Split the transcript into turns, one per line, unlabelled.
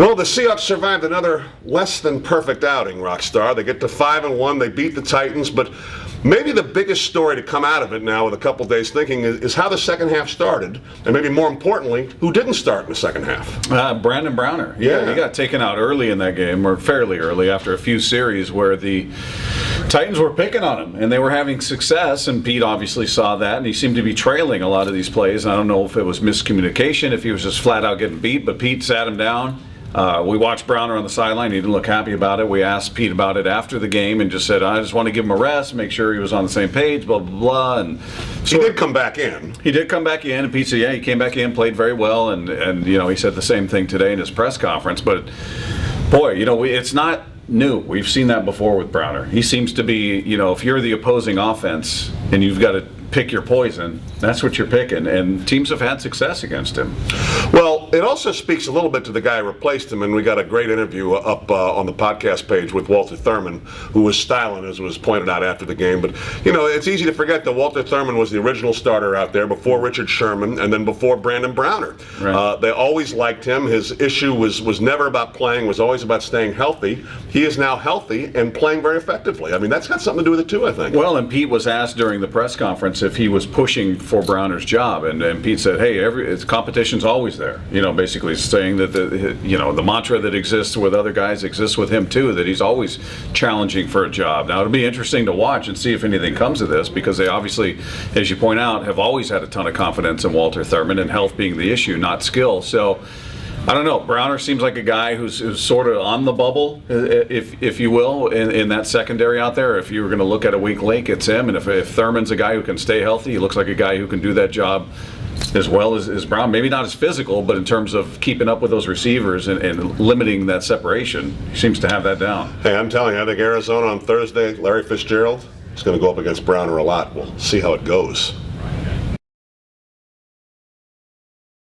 Well, the Seahawks survived another less than perfect outing, Rockstar. They get to 5-1. They beat the Titans, but maybe the biggest story to come out of it now with a couple days thinking is how the second half started, and maybe more importantly, who didn't start in the second half.
Brandon Browner. Yeah, he got taken out early in that game, or fairly early after a few series where the Titans were picking on him, and they were having success, and Pete obviously saw that, and he seemed to be trailing a lot of these plays. I don't know if it was miscommunication, if he was just flat out getting beat, but Pete sat him down. We watched Browner on the sideline. He didn't look happy about it. We asked Pete about it after the game and just said, I just want to give him a rest, make sure he was on the same page, blah, blah, blah. And
so he did come back in.
He did come back in, and Pete said, yeah, he came back in, played very well, and you know, he said the same thing today in his press conference. But, boy, you know, it's not new. We've seen that before with Browner. He seems to be, you know, if you're the opposing offense and you've got to pick your poison, that's what you're picking, and teams have had success against him.
Well, it also speaks a little bit to the guy who replaced him, and we got a great interview up on the podcast page with Walter Thurman, who was styling, as was pointed out after the game. But, you know, it's easy to forget that Walter Thurman was the original starter out there before Richard Sherman and then before Brandon Browner. Right. They always liked him. His issue was never about playing, was always about staying healthy. He is now healthy and playing very effectively. I mean, that's got something to do with it too, I think.
Well, and Pete was asked during the press conference if he was pushing for Browner's job, and Pete said, hey, competition's always there. You know, basically saying that the mantra that exists with other guys exists with him too, that he's always challenging for a job. Now, it'll be interesting to watch and see if anything comes of this, because they obviously, as you point out, have always had a ton of confidence in Walter Thurman, and health being the issue, not skill. So I don't know. Browner seems like a guy who's sort of on the bubble, if you will, in that secondary out there. If you were going to look at a weak link, it's him. And if Thurman's a guy who can stay healthy, he looks like a guy who can do that job as well as Brown. Maybe not as physical, but in terms of keeping up with those receivers and limiting that separation, he seems to have that down.
Hey, I'm telling you, I think Arizona on Thursday, Larry Fitzgerald is going to go up against Browner a lot. We'll see how it goes.